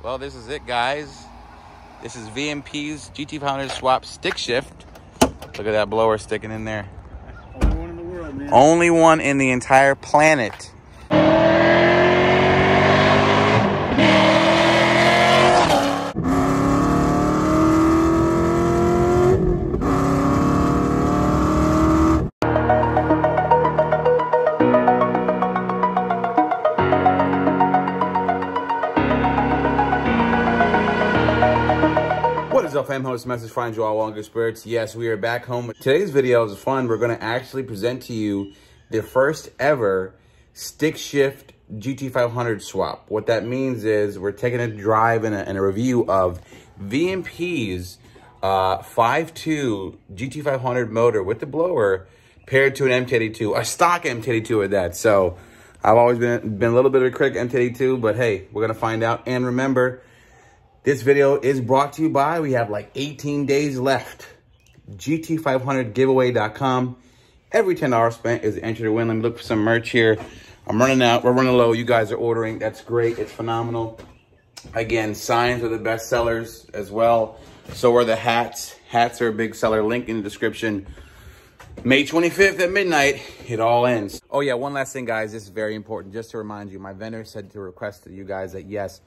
Well, this is it, guys. This is VMP's GT500 swap stick shift. Look at that blower sticking in there. Only one in the world, man. Only one in the entire planet. What is up, fam? Host message, find you all well in good spirits. Yes, we are back home. Today's video is fun. We're going to actually present to you the first ever stick shift GT500 swap. What that means is we're taking a drive and a review of VMP's 5.2 GT500 motor with the blower paired to an MT82, a stock MT82 at that. So I've always been a little bit of a critic of MT82, but hey, we're going to find out. And remember, this video is brought to you by, we have like 18 days left, GT500giveaway.com. Every $10 spent is entered to win. Let me look for some merch here. I'm running out. We're running low. You guys are ordering. That's great. It's phenomenal. Again, signs are the best sellers as well. So are the hats. Hats are a big seller. Link in the description. May 25th at midnight, it all ends. Oh yeah, one last thing, guys. This is very important. Just to remind you, my vendor said to request to you guys that yes,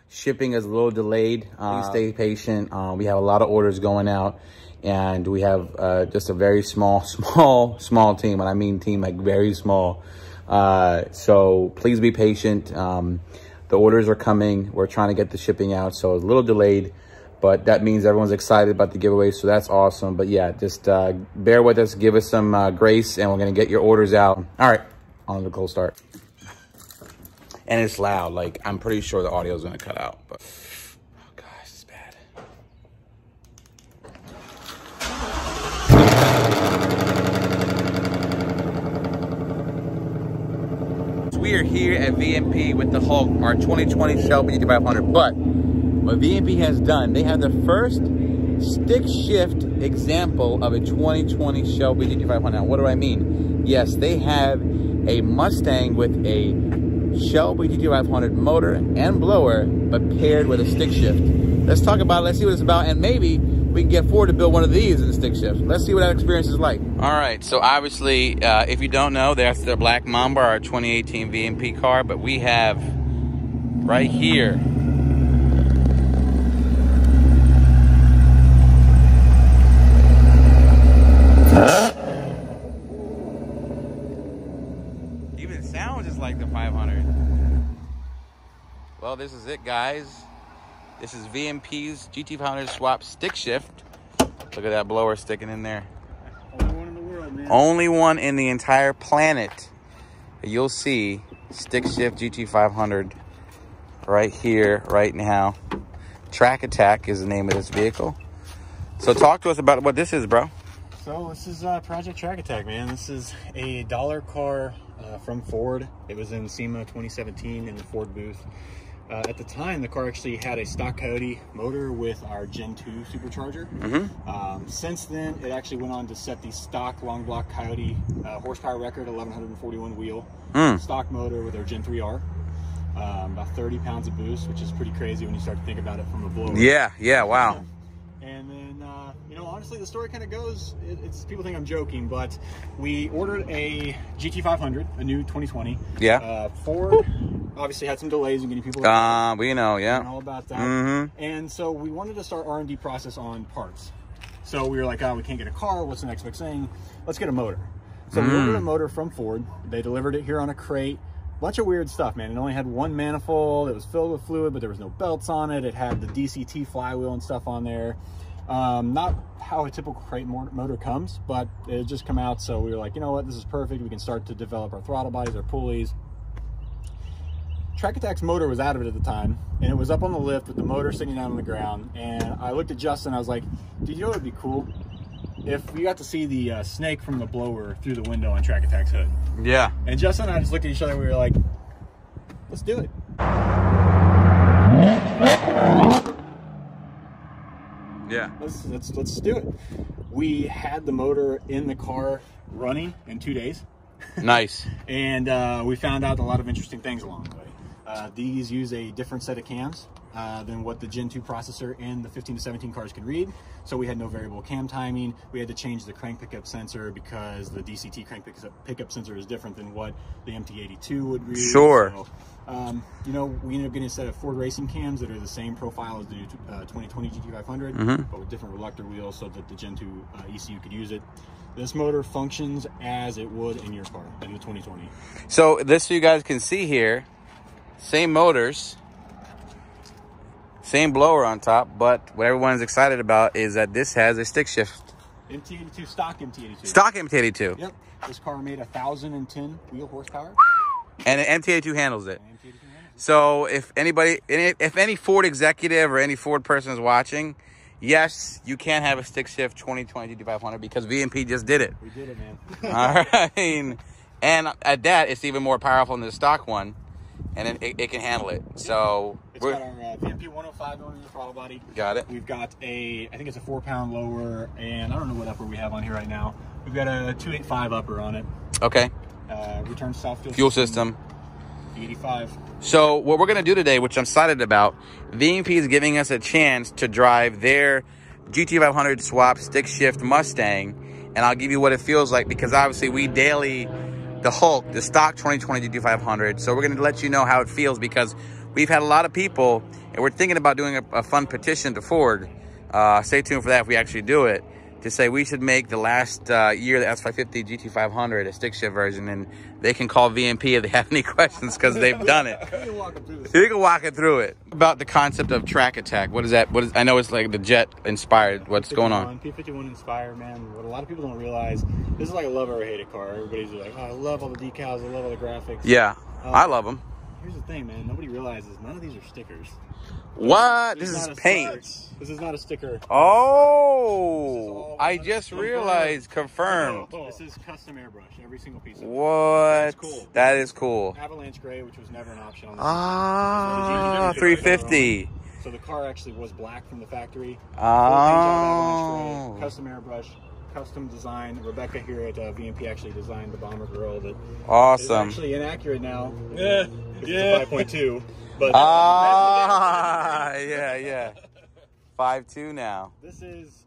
shipping is a little delayed. Please stay patient. We have a lot of orders going out, and we have just a very small team. And I mean team, like very small. So please be patient. The orders are coming. We're trying to get the shipping out, so it's a little delayed, but that means everyone's excited about the giveaway, so that's awesome. But yeah, just bear with us, give us some grace, and we're gonna get your orders out. All right, on to the cold start. And it's loud. Like, I'm pretty sure the audio is going to cut out. But, oh, gosh, it's bad. So we are here at VMP with the Hulk, our 2020 Shelby GT500. But what VMP has done, they have the first stick shift example of a 2020 Shelby GT500. Now, what do I mean? Yes, they have a Mustang with a Shelby GT500 motor and blower, but paired with a stick shift. Let's talk about it. Let's see what it's about, and maybe we can get Ford to build one of these in the stick shift. Let's see what that experience is like. All right, so obviously, if you don't know, that's the Black Mamba, our 2018 VMP car, but we have right here like the 500. Well, this is it, guys. This is VMP's GT500 swap stick shift. Look at that blower sticking in there. Only one in the world, man. Only one in the entire planet. You'll see stick shift GT500 right here, right now. Track Attack is the name of this vehicle. So talk to us about what this is, bro. So this is Project Track Attack, man. This is a dollar car from Ford. It was in SEMA 2017 in the Ford booth. At the time, the car actually had a stock Coyote motor with our Gen 2 supercharger. Since then, it actually went on to set the stock long block Coyote horsepower record, 1141 wheel, stock motor with our Gen 3R. About 30 pounds of boost, which is pretty crazy when you start to think about it from a blower. Yeah, wow. And then, you know, honestly, the story kind of goes, it's people think I'm joking, but we ordered a GT500, a new 2020. Yeah. Ford obviously had some delays in getting people. We know, yeah. All about that. And so we wanted to start R&D process on parts. So we were like, oh, we can't get a car. What's the next big thing? Let's get a motor. So we ordered a motor from Ford. They delivered it here on a crate. Bunch of weird stuff, man. It only had one manifold. It was filled with fluid, but there was no belts on it. It had the DCT flywheel and stuff on there. Not how a typical crate motor comes, but it had just come out. So we were like, you know what, this is perfect. We can start to develop our throttle bodies, our pulleys. Track Attack's motor was out of it at the time, and it was up on the lift with the motor sitting down on the ground. And I looked at Justin, I was like, dude, you know what would be cool? If we got to see the snake from the blower through the window on Track Attack's hood. Yeah. And Justin and I just looked at each other, we were like, let's do it. Yeah. Let's do it. We had the motor in the car running in 2 days. Nice. And we found out a lot of interesting things along the way. These use a different set of cams than what the Gen 2 processor in the 15 to 17 cars could read. So we had no variable cam timing. We had to change the crank pickup sensor because the DCT crank pickup sensor is different than what the MT82 would read. Sure. So, you know, we ended up getting a set of Ford racing cams that are the same profile as the new 2020 GT500, but with different reluctor wheels so that the Gen 2 ECU could use it. This motor functions as it would in your car in the 2020. So this, you guys can see here, same motors, same blower on top, but what everyone's excited about is that this has a stick shift. MT82, stock MT82. Stock MT82. Yep. This car made 1,010 wheel horsepower. And the MT82 handles it. MT82 handles it. So if any Ford executive or any Ford person is watching, yes, you can have a stick shift 2020 GT500 because VMP just did it. We did it, man. All right. And at that, it's even more powerful than the stock one. And it can handle it. So it's got our VMP 105 millimeter throttle body. Got it. We've got I think it's a 4-pound lower, and I don't know what upper we have on here right now. We've got a 285 upper on it. Okay. Return soft fuel system. 85. So what we're gonna do today, which I'm excited about, VMP is giving us a chance to drive their GT500 swap stick shift Mustang, and I'll give you what it feels like because obviously we daily the Hulk, the stock 2020 GT500. So we're going to let you know how it feels because we've had a lot of people, and we're thinking about doing a fun petition to Ford. Stay tuned for that if we actually do it, to say we should make the last year, the S550 GT500 a stick shift version, and they can call VMP if they have any questions because they've done it. You can walk it through it. About the concept of track attack, what is that? I know it's like the jet inspired. What's going on? P51 inspired, man. What a lot of people don't realize, this is like a love or hate it car. Everybody's like, oh, I love all the decals, I love all the graphics. Yeah, I love them. Here's the thing, man. Nobody realizes none of these are stickers. What? This is paint. This is not a sticker. Oh, I just realized. Confirmed. This is custom airbrush, every single piece of it. What? Cool. That is cool. Avalanche gray, which was never an option on this. Ah, 350. So the car actually was black from the factory. Oh. Custom airbrush, custom design. Rebecca here at VMP actually designed the bomber grill. That awesome. is actually inaccurate now. Yeah. It's 5.2. But yeah. 5.2 now. This is,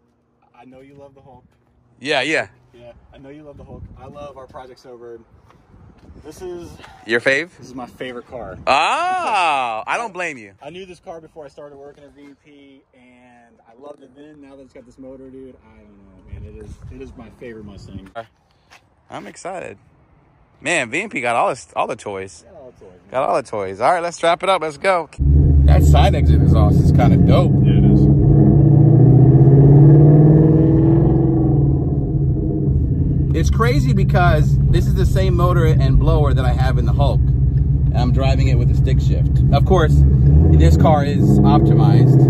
I know you love the Hulk. Yeah. Yeah, I know you love the Hulk. I love our Project Snowbird. This is your fave? This is my favorite car. Oh, I don't blame you. I knew this car before I started working at VMP, and I loved it then. Now that it's got this motor, dude, I don't know, man. It is my favorite Mustang. I'm excited. Man, VMP got all the toys. Got all the toys. Got all the toys. All right, let's wrap it up. Let's go. That side exit exhaust is kind of dope. Yeah, it is. It's crazy because this is the same motor and blower that I have in the Hulk. And I'm driving it with a stick shift. Of course, this car is optimized.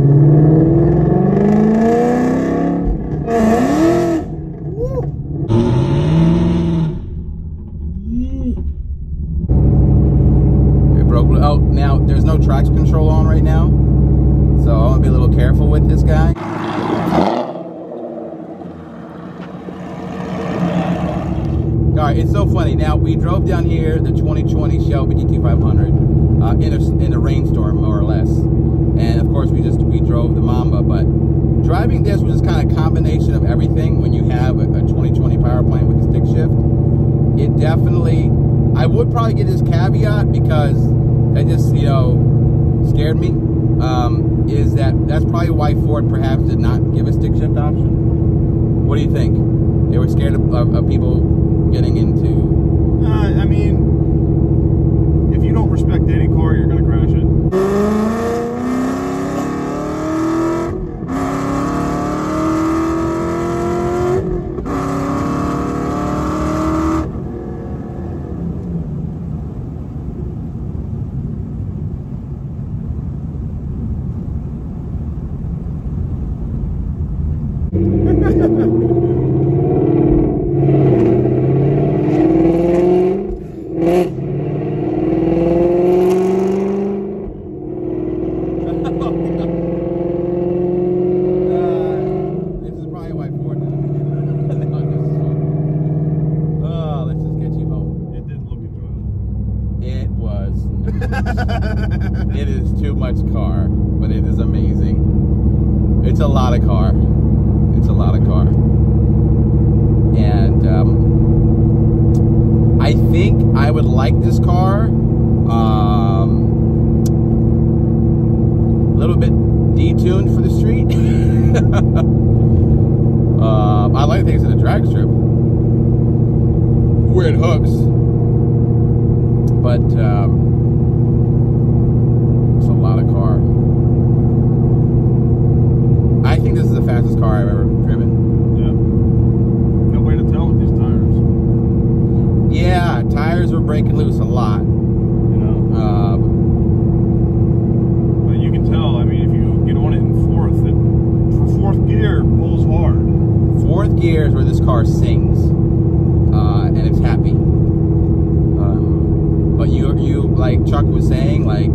It broke. Oh, now there's no traction control on right now, so I'm gonna be a little careful with this guy. All right, it's so funny. Now, we drove down here the 2020 Shelby GT500 in a rainstorm, more or less. And, of course, we drove the Mamba. But driving this was just kind of a combination of everything. When you have a 2020 power plant with a stick shift, it definitely... I would probably get this caveat because that just, you know, scared me. Is that's probably why Ford perhaps did not give a stick shift option. What do you think? They were scared of people getting into... I mean, if you don't respect any car, you're going to crash it. a lot of car. It's a lot of car. And I think I would like this car a little bit detuned for the street. I like things in the drag strip where it hooks, but it's a lot of car. I think this is the fastest car I've ever driven. Yeah. No way to tell with these tires. Yeah, tires were breaking loose a lot. You know. But you can tell. I mean, if you get on it in fourth, for fourth gear, pulls hard. Fourth gear is where this car sings, and it's happy. But you like Chuck was saying, like,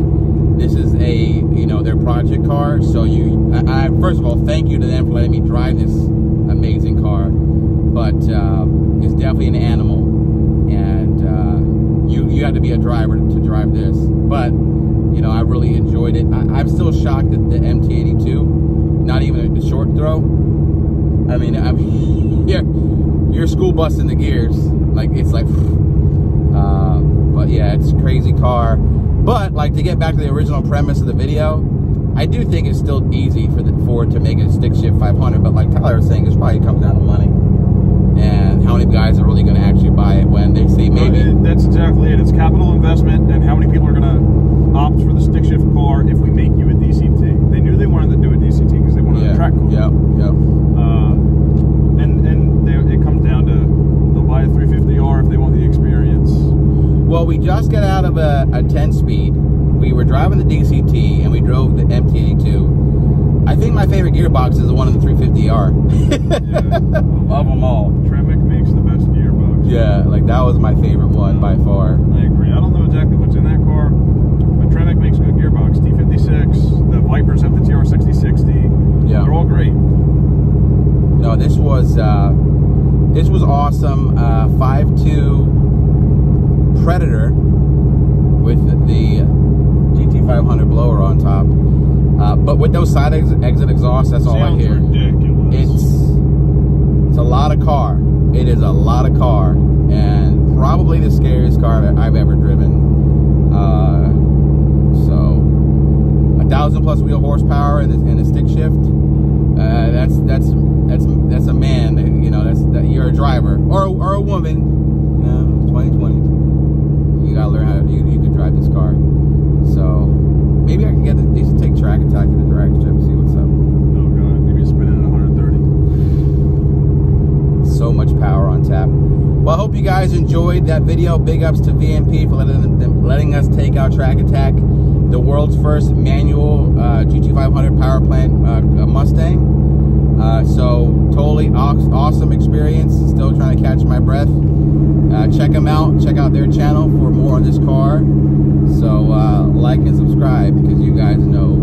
this is their project car. So I first of all, thank you to them for letting me drive this amazing car. But it's definitely an animal, and you have to be a driver to drive this. But I really enjoyed it. I'm still shocked at the MT82, not even a short throw. I mean, you're school busting the gears, like it's like. But yeah, it's a crazy car. But like, to get back to the original premise of the video, I do think it's still easy for Ford to make a stick shift 500. But like Tyler was saying, it probably comes down to money and how many guys are really going to actually buy it when they see maybe. That's exactly it. It's capital investment, and how many people are going to opt for the stick shift car if we make you a DCT? They knew they wanted to do a DCT because they wanted a track car. Yep. It comes down to they'll buy a 350R if they want the experience. Well, we just got out of a 10-speed. We were driving the DCT and we drove the MT82. I think my favorite gearbox is the one in the 350R. Yeah. Love them all. Tremec makes the best gearbox. Yeah, like that was my favorite one by far. I agree. I don't know exactly what's in that car, but Tremec makes a good gearbox. T56, the Vipers have the TR6060. Yeah, they're all great. No, this was awesome. 5.2 Predator with the GT500 blower on top, but with those side exit exhausts, that's all I hear. Ridiculous. It's a lot of car. It is a lot of car, and probably the scariest car I've ever driven. So 1,000+ wheel horsepower in the stick shift. That's a man. You're a driver or a woman. 2020. You gotta learn how you can drive this car. So maybe I can get they should take track attack to the drag strip and see what's up. Oh god, maybe spin it at 130. So much power on tap. Well, I hope you guys enjoyed that video. Big ups to VMP for letting us take out track attack, the world's first manual GT500 power plant Mustang. So totally awesome experience. Still trying to catch my breath. Check them out. Check out their channel for more on this car. So like and subscribe because you guys know